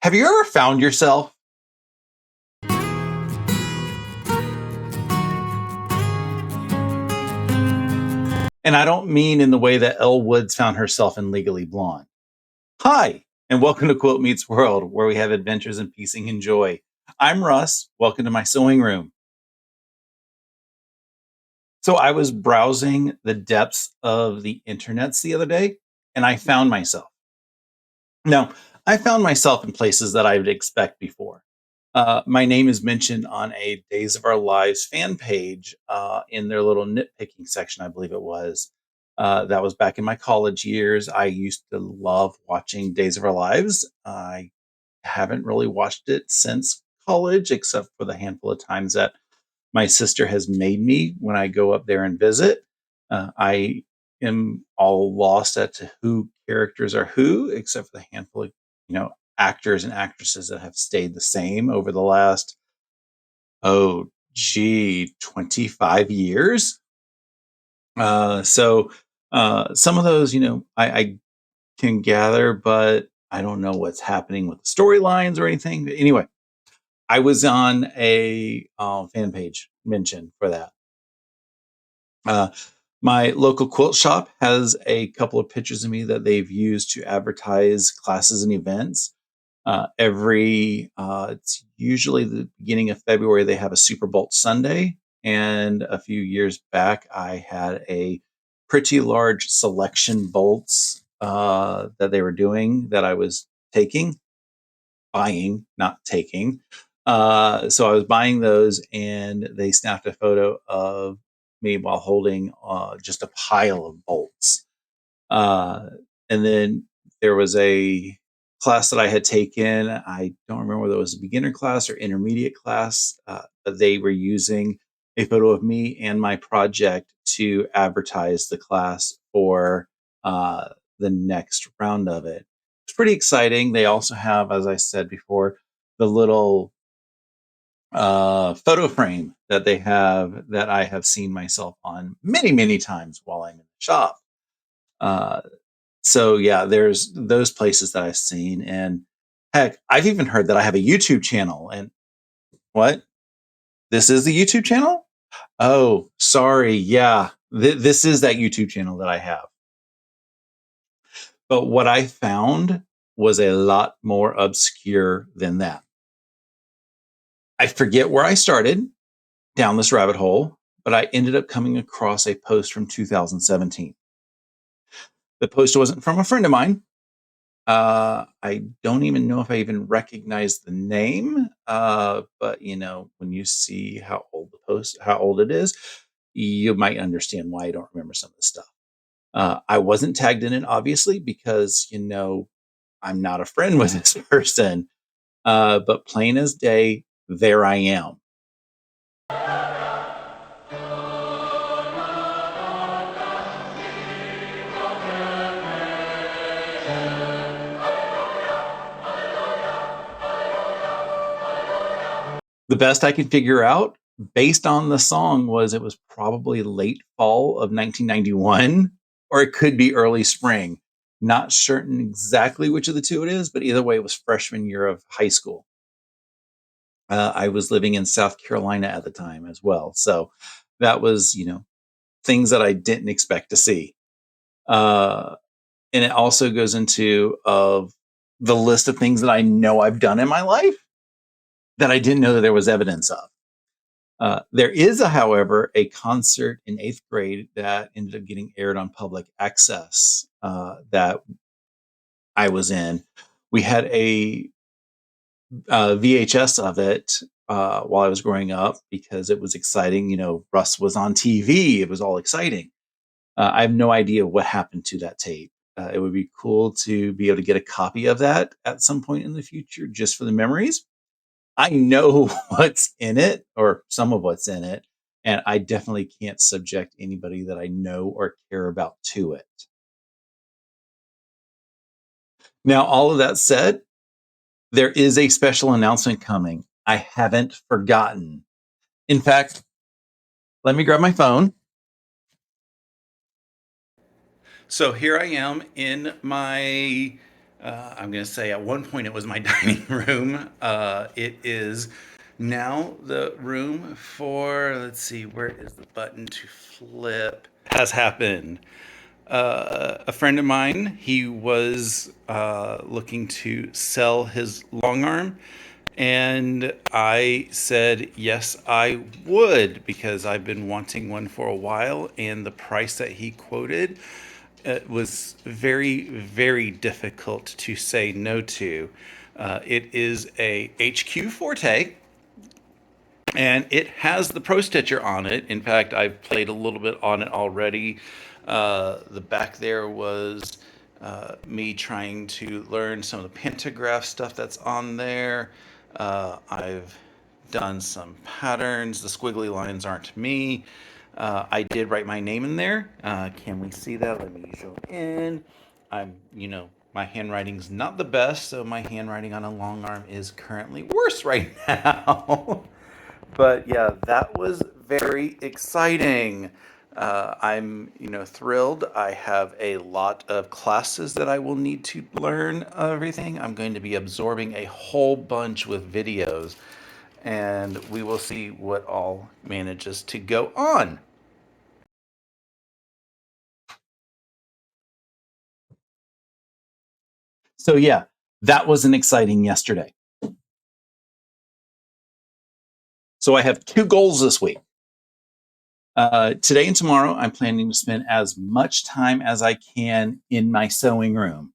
Have you ever found yourself? And I don't mean in the way that Elle Woods found herself in Legally Blonde. Hi, and welcome to Quilt Meets World, where we have adventures in piecing and joy. I'm Russ. Welcome to my sewing room. So I was browsing the depths of the internets the other day, and I found myself. Now, I found myself in places that I would expect before. My name is mentioned on a Days of Our Lives fan page in their little nitpicking section, I believe it was. That was back in my college years. I used to love watching Days of Our Lives. I haven't really watched it since college, except for the handful of times that my sister has made me when I go up there and visit. I am all lost as to who characters are who, except for the handful of actors and actresses that have stayed the same over the last 25 years. So some of those, I can gather, but I don't know what's happening with the storylines or anything. But anyway, I was on a fan page mention for that. Uh, my local quilt shop has a couple of pictures of me that they've used to advertise classes and events. It's usually the beginning of February, they have a Super Bowl Sunday. And a few years back, I had a pretty large selection bolts that they were doing that I was taking, buying, not taking. So I was buying those, and they snapped a photo of me while holding just a pile of bolts. Uh, and then there was a class that I had taken. I don't remember whether it was a beginner class or intermediate class, but they were using a photo of me and my project to advertise the class for the next round of it. It's pretty exciting. They also have, as I said before, the little photo frame that they have that I have seen myself on many, many times while I'm in the shop. Uh, so yeah, there's those places that I've seen, and heck, I've even heard that I have a YouTube channel. And what? This is the YouTube channel? Oh, sorry. Yeah, this is that YouTube channel that I have. But what I found was a lot more obscure than that. I forget where I started down this rabbit hole, but I ended up coming across a post from 2017. The post wasn't from a friend of mine. I don't even know if I even recognize the name. But when you see how old it is, you might understand why I don't remember some of the stuff. I wasn't tagged in it, obviously, because I'm not a friend with this person. But plain as day, there I am. The best I could figure out, based on the song, was it was probably late fall of 1991, or it could be early spring. Not certain exactly which of the two it is, but either way, it was freshman year of high school. I was living in South Carolina at the time as well. So that was, things that I didn't expect to see. Uh, and it also goes into of the list of things that I know I've done in my life that I didn't know that there was evidence of. There is, however, a concert in eighth grade that ended up getting aired on public access that I was in. We had a VHS of it while I was growing up because it was exciting. Russ was on TV. It was all exciting. I have no idea what happened to that tape. It would be cool to be able to get a copy of that at some point in the future just for the memories. I know what's in it or some of what's in it, and I definitely can't subject anybody that I know or care about to it. Now, all of that said, there is a special announcement coming. I haven't forgotten. In fact, let me grab my phone. So here I am in my I'm going to say at one point it was my dining room. It is now the room for, let's see, where is the button to flip? Has happened. A friend of mine, he was looking to sell his long arm. And I said, yes, I would, because I've been wanting one for a while. And the price that he quoted, it was very, very difficult to say no to. It is a HQ Forte, and it has the Pro Stitcher on it. In fact, I've played a little bit on it already. The back there was me trying to learn some of the pantograph stuff that's on there. I've done some patterns. The squiggly lines aren't me. I did write my name in there. Can we see that? Let me zoom in. My handwriting's not the best, so my handwriting on a long arm is currently worse right now. But yeah, that was very exciting. I'm, thrilled. I have a lot of classes that I will need to learn everything. I'm going to be absorbing a whole bunch with videos, and we will see what all manages to go on. So yeah, that was an exciting yesterday. So I have two goals this week. Today and tomorrow, I'm planning to spend as much time as I can in my sewing room.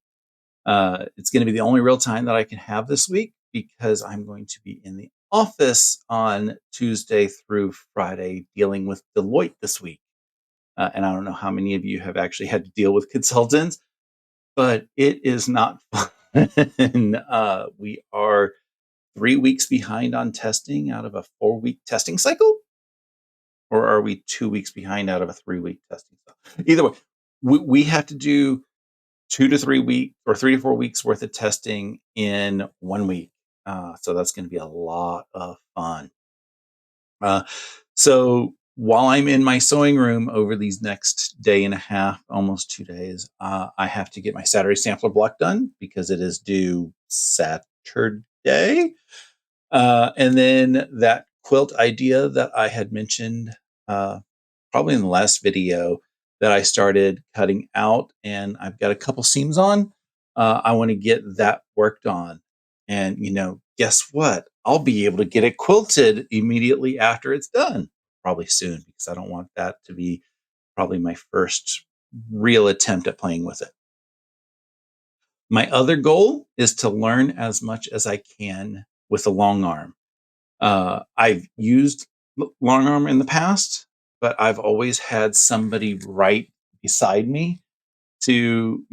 It's going to be the only real time that I can have this week because I'm going to be in the office on Tuesday through Friday dealing with Deloitte this week. And I don't know how many of you have actually had to deal with consultants, but it is not fun. We are 3 weeks behind on testing out of a 4 week testing cycle. Or are we 2 weeks behind out of a 3 week testing cycle? Either way, we have to do 2 to 3 weeks or 3 to 4 weeks worth of testing in 1 week. So that's going to be a lot of fun. Uh, so while I'm in my sewing room over these next day and a half, almost 2 days, I have to get my Saturday sampler block done because it is due Saturday. And then that quilt idea that I had mentioned uh, probably in the last video that I started cutting out, and I've got a couple seams on. I want to get that worked on. And, guess what? I'll be able to get it quilted immediately after it's done, probably soon, because I don't want that to be probably my first real attempt at playing with it. My other goal is to learn as much as I can with the long arm. I've used long arm in the past, but I've always had somebody right beside me to,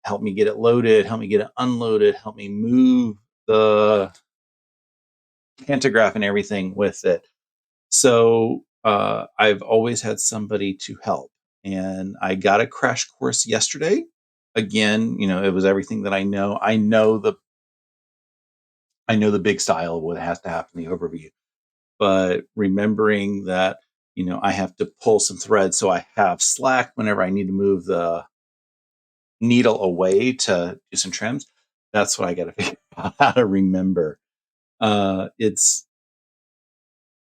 help me get it loaded, help me get it unloaded, help me move the pantograph and everything with it. So I've always had somebody to help. And I got a crash course yesterday. Again, it was everything that I know. I know the big style of what has to happen, the overview. But remembering that, I have to pull some thread so I have slack whenever I need to move the needle away to do some trims. That's what I got to figure out how to remember. It's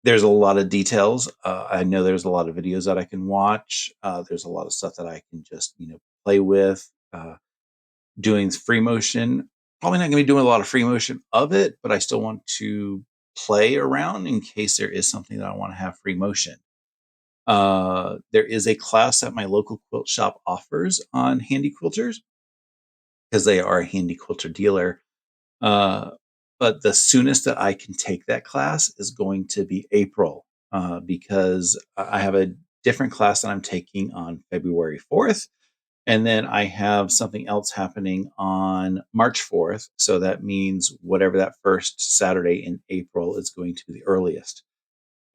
There's a lot of details. I know there's a lot of videos that I can watch. There's a lot of stuff that I can just play with. Doing free motion, probably not going to be doing a lot of free motion of it, but I still want to play around in case there is something that I want to have free motion. There is a class that my local quilt shop offers on handy quilters because they are a handy quilter dealer. Uh, but the soonest that I can take that class is going to be April because I have a different class that I'm taking on February 4th. And then I have something else happening on March 4th. So that means whatever that first Saturday in April is going to be the earliest.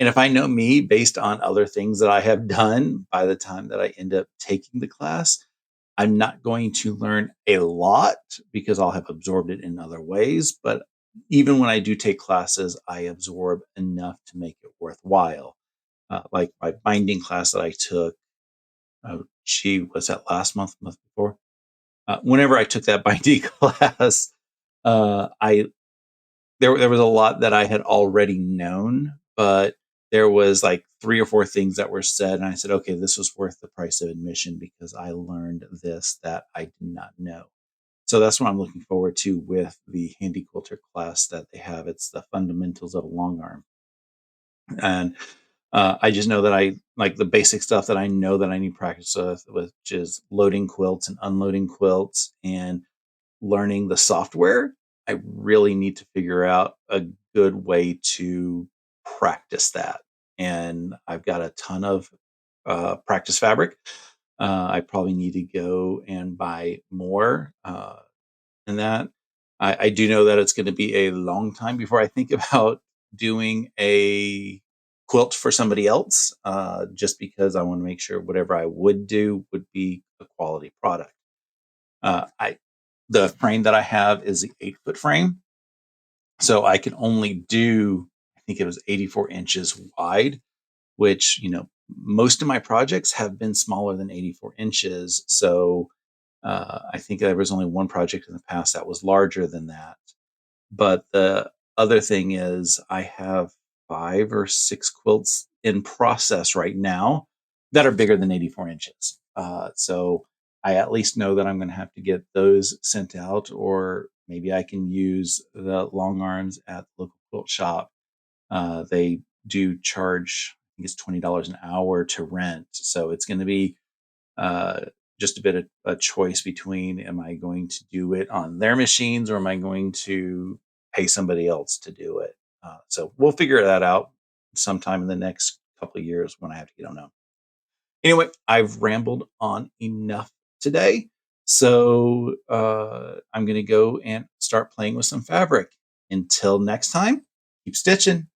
And if I know me based on other things that I have done by the time that I end up taking the class, I'm not going to learn a lot because I'll have absorbed it in other ways. But even when I do take classes, I absorb enough to make it worthwhile. Like my binding class that I took, she was that last month before. Whenever I took that binding class, I there was a lot that I had already known, but there was like 3 or 4 things that were said, and I said, okay, this was worth the price of admission because I learned this that I did not know. So that's what I'm looking forward to with the handy quilter class that they have. It's the fundamentals of a long arm, and I just know that I like the basic stuff that I know that I need practice with, which is loading quilts and unloading quilts and learning the software. I really need to figure out a good way to practice that. And I've got a ton of practice fabric. I probably need to go and buy more than that. I do know that it's going to be a long time before I think about doing a quilt for somebody else, just because I want to make sure whatever I would do would be a quality product. I The frame that I have is the 8 foot frame, so I can only do, I think it was 84 inches wide, which most of my projects have been smaller than 84 inches. So I think there was only one project in the past that was larger than that. But the other thing is, I have 5 or 6 quilts in process right now that are bigger than 84 inches. So I at least know that I'm going to have to get those sent out, or maybe I can use the long arms at the local quilt shop. They do charge, I think it's $20 an hour to rent. So it's going to be uh, just a bit of a choice between, am I going to do it on their machines or am I going to pay somebody else to do it? So we'll figure that out sometime in the next couple of years when I have to get on them. Anyway, I've rambled on enough today. So I'm going to go and start playing with some fabric. Until next time, keep stitching.